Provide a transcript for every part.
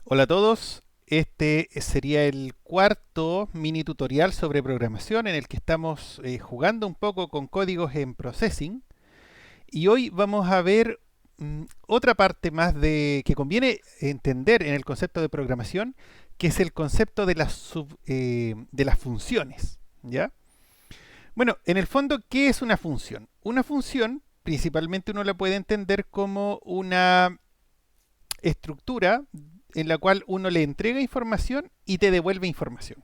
Hola a todos, este sería el cuarto mini tutorial sobre programación en el que estamos jugando un poco con códigos en Processing y hoy vamos a ver otra parte más que conviene entender en el concepto de programación, que es el concepto de de las funciones, ¿ya? Bueno, en el fondo, ¿qué es una función? Una función, principalmente uno la puede entender como una estructura en la cual uno le entrega información y te devuelve información.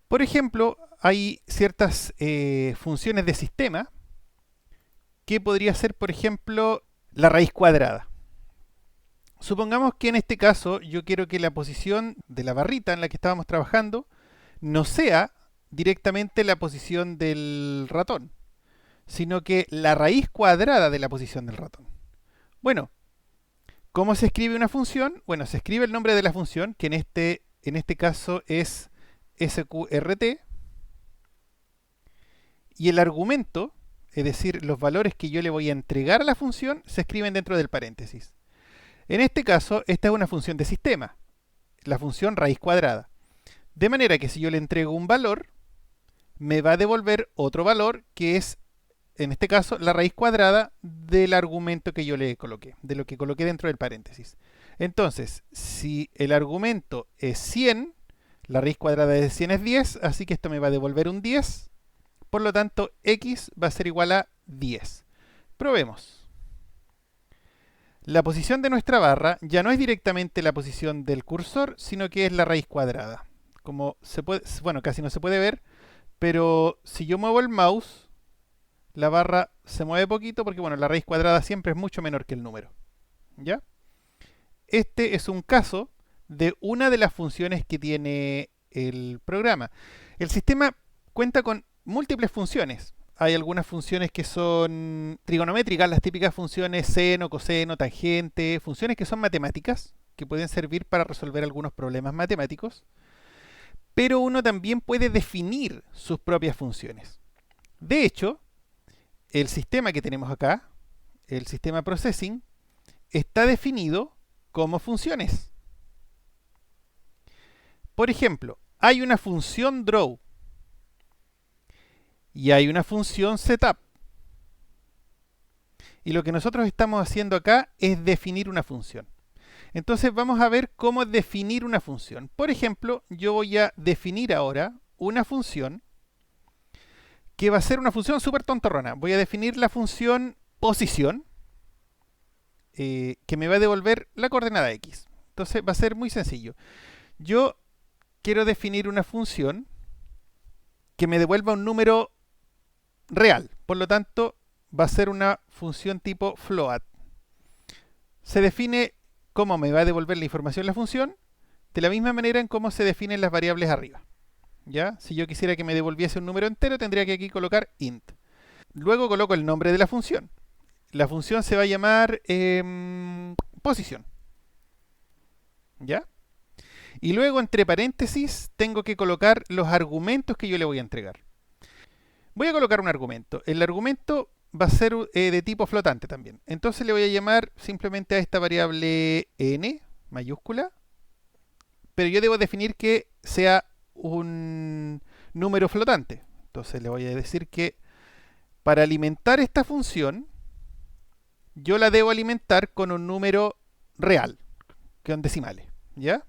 Por ejemplo, hay ciertas funciones de sistema que podría ser, por ejemplo, la raíz cuadrada. Supongamos que en este caso yo quiero que la posición de la barrita en la que estábamos trabajando no sea directamente la posición del ratón, sino que la raíz cuadrada de la posición del ratón. Bueno, ¿cómo se escribe una función? Bueno, se escribe el nombre de la función, que en este caso es sqrt, y el argumento, es decir, los valores que yo le voy a entregar a la función, se escriben dentro del paréntesis. En este caso, esta es una función de sistema, la función raíz cuadrada. De manera que si yo le entrego un valor, me va a devolver otro valor que es, en este caso, la raíz cuadrada del argumento que yo le coloqué, de lo que coloqué dentro del paréntesis. Entonces, si el argumento es 100, la raíz cuadrada de 100 es 10, así que esto me va a devolver un 10. Por lo tanto, x va a ser igual a 10. Probemos. La posición de nuestra barra ya no es directamente la posición del cursor, sino que es la raíz cuadrada. Como se puede, bueno, casi no se puede ver, pero si yo muevo el mouse, la barra se mueve poquito porque, bueno, la raíz cuadrada siempre es mucho menor que el número. ¿Ya? Este es un caso de una de las funciones que tiene el programa. El sistema cuenta con múltiples funciones. Hay algunas funciones que son trigonométricas, las típicas funciones seno, coseno, tangente, funciones que son matemáticas, que pueden servir para resolver algunos problemas matemáticos, pero uno también puede definir sus propias funciones. De hecho, el sistema que tenemos acá, el sistema Processing, está definido como funciones. Por ejemplo, hay una función draw y hay una función setup. Y lo que nosotros estamos haciendo acá es definir una función. Entonces vamos a ver cómo definir una función. Por ejemplo, yo voy a definir ahora una función que va a ser una función súper tontorrona. Voy a definir la función posición, que me va a devolver la coordenada x. Entonces va a ser muy sencillo. Yo quiero definir una función que me devuelva un número real. Por lo tanto, va a ser una función tipo float. Se define cómo me va a devolver la información la función, de la misma manera en cómo se definen las variables arriba. ¿Ya? Si yo quisiera que me devolviese un número entero, tendría que aquí colocar int. Luego coloco el nombre de la función. La función se va a llamar posición. ¿Ya? Y luego entre paréntesis tengo que colocar los argumentos que yo le voy a entregar. Voy a colocar un argumento. El argumento va a ser de tipo flotante también. Entonces le voy a llamar simplemente a esta variable n mayúscula, pero yo debo definir que sea un número flotante. Entonces le voy a decir que para alimentar esta función, yo la debo alimentar con un número real, que son decimales. ¿Ya?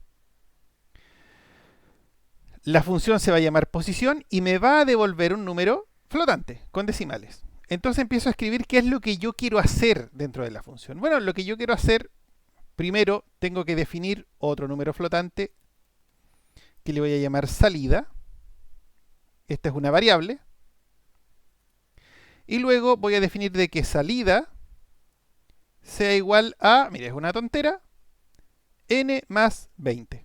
La función se va a llamar posición y me va a devolver un número flotante, con decimales. Entonces empiezo a escribir qué es lo que yo quiero hacer dentro de la función. Bueno, lo que yo quiero hacer, primero tengo que definir otro número flotante que le voy a llamar salida. Esta es una variable. Y luego voy a definir de que salida sea igual a, mire, es una tontera, n más 20.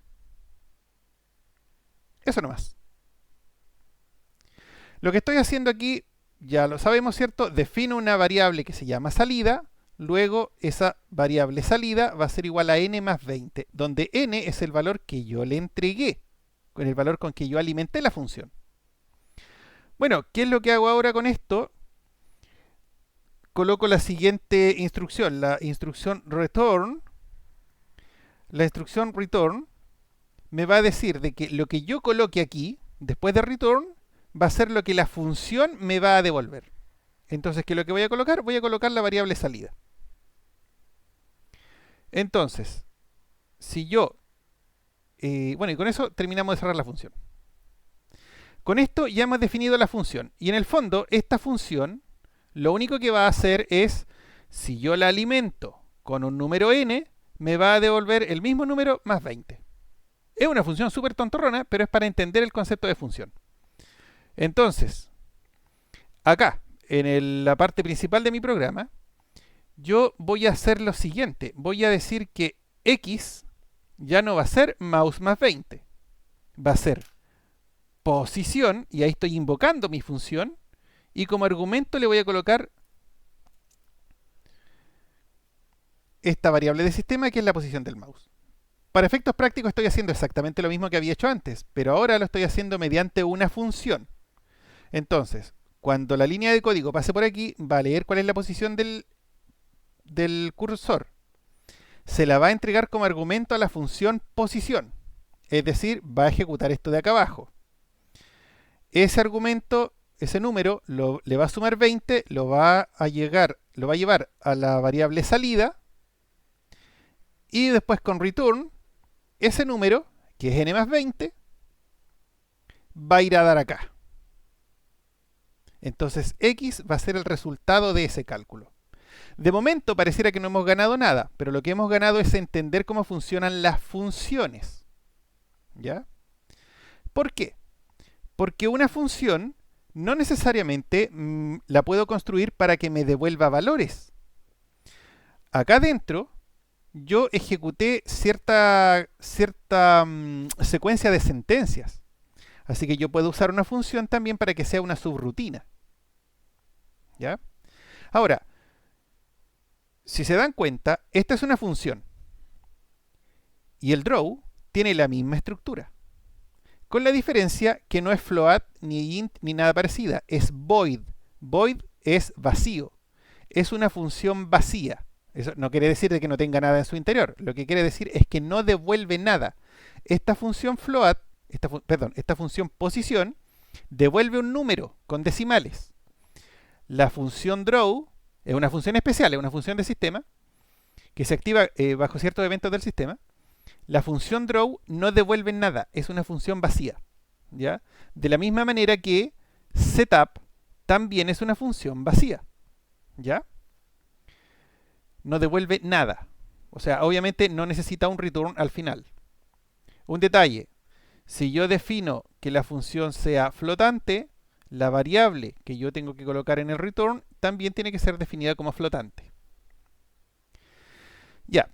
Eso nomás. Lo que estoy haciendo aquí, ya lo sabemos, ¿cierto? Defino una variable que se llama salida. Luego esa variable salida va a ser igual a n más 20, donde n es el valor que yo le entregué, con el valor con que yo alimenté la función. Bueno, ¿qué es lo que hago ahora con esto? Coloco la siguiente instrucción, la instrucción return, la instrucción return me va a decir de que lo que yo coloque aquí, después de return, va a ser lo que la función me va a devolver. Entonces, ¿qué es lo que voy a colocar? Voy a colocar la variable salida. Entonces, si yo... bueno, y con eso terminamos de cerrar la función. Con esto ya hemos definido la función. Y en el fondo, esta función, lo único que va a hacer es, si yo la alimento con un número n, me va a devolver el mismo número más 20. Es una función súper tontorrona, pero es para entender el concepto de función. Entonces, acá, en la parte principal de mi programa, yo voy a hacer lo siguiente. Voy a decir que x ya no va a ser mouse más 20. Va a ser posición, y ahí estoy invocando mi función, y como argumento le voy a colocar esta variable de sistema que es la posición del mouse. Para efectos prácticos estoy haciendo exactamente lo mismo que había hecho antes, pero ahora lo estoy haciendo mediante una función. Entonces, cuando la línea de código pase por aquí, va a leer cuál es la posición del cursor. Se la va a entregar como argumento a la función posición. Es decir, va a ejecutar esto de acá abajo. Ese argumento, ese número, le va a sumar 20, lo va a llevar a la variable salida, y después con return, ese número, que es n más 20, va a ir a dar acá. Entonces x va a ser el resultado de ese cálculo. De momento pareciera que no hemos ganado nada, pero lo que hemos ganado es entender cómo funcionan las funciones. ¿Ya? ¿Por qué? Porque una función no necesariamente la puedo construir para que me devuelva valores. Acá adentro yo ejecuté cierta secuencia de sentencias. Así que yo puedo usar una función también para que sea una subrutina. ¿Ya? Ahora, si se dan cuenta, esta es una función. Y el draw tiene la misma estructura. Con la diferencia que no es float, ni int, ni nada parecida. Es void. Void es vacío. Es una función vacía. Eso no quiere decir de que no tenga nada en su interior. Lo que quiere decir es que no devuelve nada. Esta función float, esta función posición, devuelve un número con decimales. La función draw es una función especial, es una función de sistema, que se activa bajo ciertos eventos del sistema. La función draw no devuelve nada, es una función vacía. ¿Ya? De la misma manera que setup también es una función vacía. ¿Ya? No devuelve nada. O sea, obviamente no necesita un return al final. Un detalle, si yo defino que la función sea flotante, la variable que yo tengo que colocar en el return también tiene que ser definida como flotante. Ya.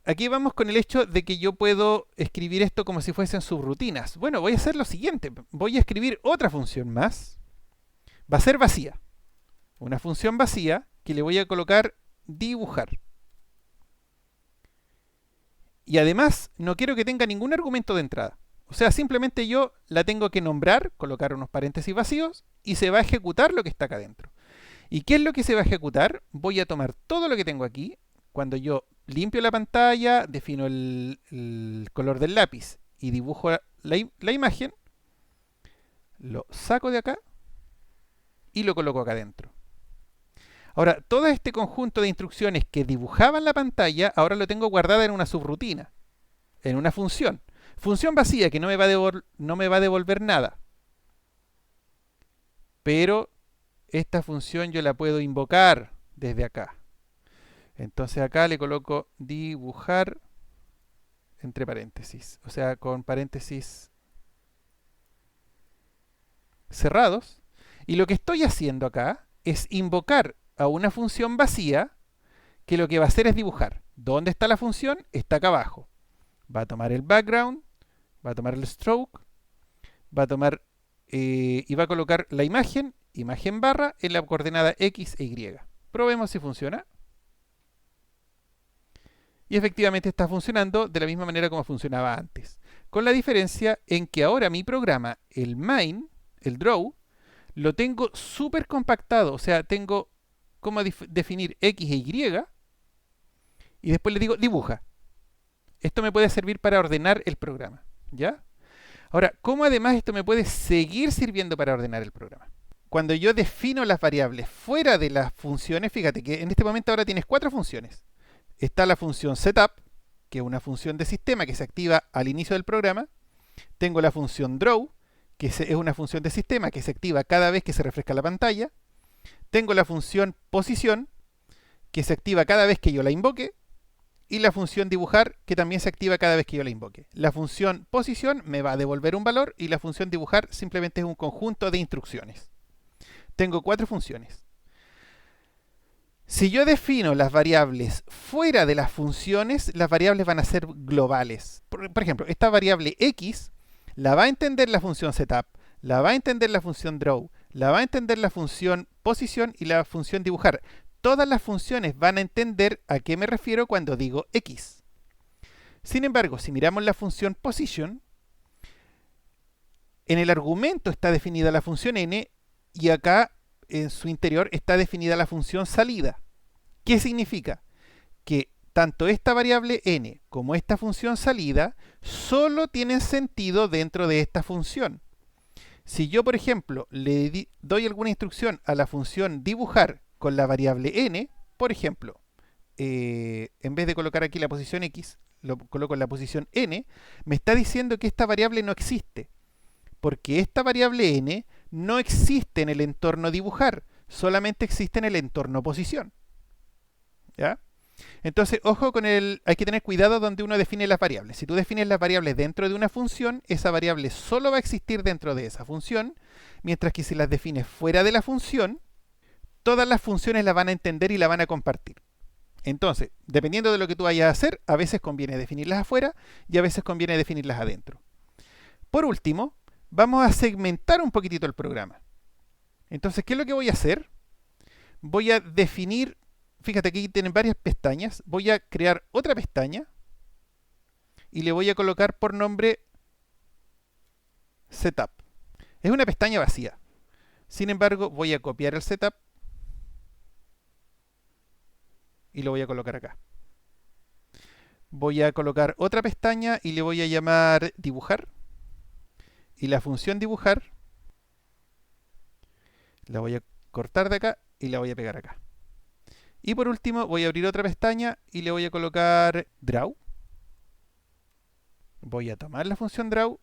Aquí vamos con el hecho de que yo puedo escribir esto como si fuesen subrutinas. Bueno, voy a hacer lo siguiente. Voy a escribir otra función más. Va a ser vacía. Una función vacía que le voy a colocar dibujar. Y además no quiero que tenga ningún argumento de entrada. O sea, simplemente yo la tengo que nombrar, colocar unos paréntesis vacíos y se va a ejecutar lo que está acá adentro. ¿Y qué es lo que se va a ejecutar? Voy a tomar todo lo que tengo aquí. Cuando yo limpio la pantalla, defino el color del lápiz y dibujo la imagen, lo saco de acá y lo coloco acá adentro. Ahora, todo este conjunto de instrucciones que dibujaban la pantalla, ahora lo tengo guardada en una subrutina, en una función. Función vacía que no me va a devolver nada. Pero esta función yo la puedo invocar desde acá. Entonces acá le coloco dibujar entre paréntesis. O sea, con paréntesis cerrados. Y lo que estoy haciendo acá es invocar a una función vacía que lo que va a hacer es dibujar. ¿Dónde está la función? Está acá abajo. Va a tomar el background, va a tomar el stroke, va a tomar y va a colocar la imagen barra, en la coordenada X e Y. Probemos si funciona. Y efectivamente está funcionando de la misma manera como funcionaba antes. Con la diferencia en que ahora mi programa, el main, el draw, lo tengo súper compactado. O sea, tengo cómo definir X e Y. Y después le digo dibuja. Esto me puede servir para ordenar el programa, ¿ya? Ahora, ¿cómo además esto me puede seguir sirviendo para ordenar el programa? Cuando yo defino las variables fuera de las funciones, fíjate que en este momento ahora tienes 4 funciones. Está la función setup, que es una función de sistema que se activa al inicio del programa. Tengo la función draw, que es una función de sistema que se activa cada vez que se refresca la pantalla. Tengo la función posición, que se activa cada vez que yo la invoque. Y la función dibujar, que también se activa cada vez que yo la invoque. La función posición me va a devolver un valor y la función dibujar simplemente es un conjunto de instrucciones. Tengo 4 funciones. Si yo defino las variables fuera de las funciones, las variables van a ser globales. Por ejemplo, esta variable x la va a entender la función setup, la va a entender la función draw, la va a entender la función posición y la función dibujar. Todas las funciones van a entender a qué me refiero cuando digo x. Sin embargo, si miramos la función position, en el argumento está definida la función n y acá en su interior está definida la función salida. ¿Qué significa? Que tanto esta variable n como esta función salida solo tienen sentido dentro de esta función. Si yo, por ejemplo, le doy alguna instrucción a la función dibujar con la variable n, por ejemplo, en vez de colocar aquí la posición x, lo coloco en la posición n, me está diciendo que esta variable no existe, porque esta variable n no existe en el entorno dibujar, solamente existe en el entorno posición. ¿Ya? Entonces, ojo con hay que tener cuidado donde uno define las variables. Si tú defines las variables dentro de una función, esa variable solo va a existir dentro de esa función, mientras que si las defines fuera de la función, todas las funciones las van a entender y la van a compartir. Entonces, dependiendo de lo que tú vayas a hacer, a veces conviene definirlas afuera y a veces conviene definirlas adentro. Por último, vamos a segmentar un poquitito el programa. Entonces, ¿qué es lo que voy a hacer? Voy a definir, fíjate que aquí tienen varias pestañas, voy a crear otra pestaña y le voy a colocar por nombre Setup. Es una pestaña vacía. Sin embargo, voy a copiar el Setup y lo voy a colocar acá. Voy a colocar otra pestaña y le voy a llamar dibujar. Y la función dibujar la voy a cortar de acá y la voy a pegar acá. Y por último voy a abrir otra pestaña y le voy a colocar draw. Voy a tomar la función draw,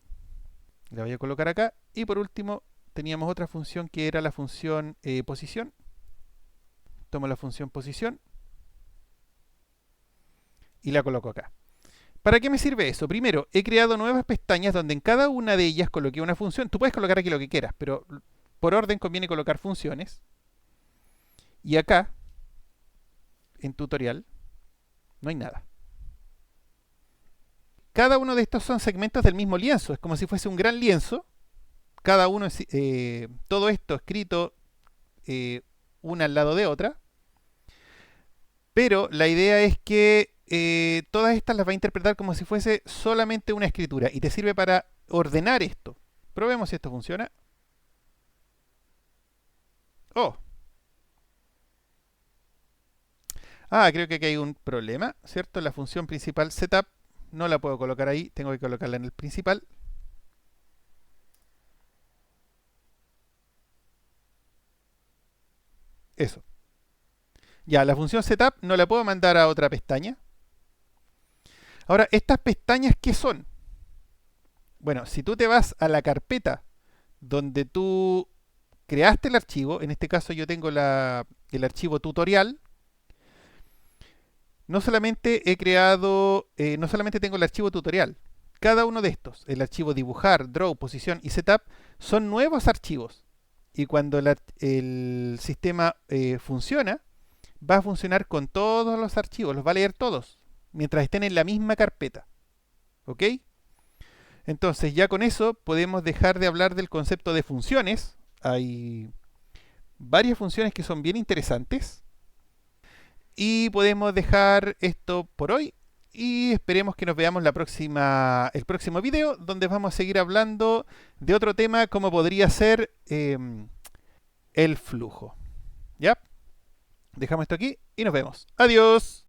la voy a colocar acá. Y por último teníamos otra función que era la función posición. Tomo la función posición y la coloco acá. ¿Para qué me sirve eso? Primero, he creado nuevas pestañas donde en cada una de ellas coloqué una función. Tú puedes colocar aquí lo que quieras, pero por orden conviene colocar funciones. Y acá, en tutorial, no hay nada. Cada uno de estos son segmentos del mismo lienzo. Es como si fuese un gran lienzo. Cada uno es todo esto escrito una al lado de otra. Pero la idea es que todas estas las va a interpretar como si fuese solamente una escritura y te sirve para ordenar esto. Probemos si esto funciona. Oh. Creo que aquí hay un problema, ¿cierto? La función principal setup no la puedo colocar ahí, tengo que colocarla en el principal. Eso. Ya, la función setup no la puedo mandar a otra pestaña. Ahora, ¿estas pestañas qué son? Bueno, si tú te vas a la carpeta donde tú creaste el archivo, en este caso yo tengo el archivo tutorial, no solamente no solamente tengo el archivo tutorial, cada uno de estos, el archivo dibujar, draw, posición y setup, son nuevos archivos. Y cuando el sistema funciona, va a funcionar con todos los archivos, los va a leer todos, mientras estén en la misma carpeta. ¿Ok? Entonces ya con eso podemos dejar de hablar del concepto de funciones. Hay varias funciones que son bien interesantes. Y podemos dejar esto por hoy. Y esperemos que nos veamos el próximo video, donde vamos a seguir hablando de otro tema como podría ser el flujo. ¿Ya? Dejamos esto aquí y nos vemos. Adiós.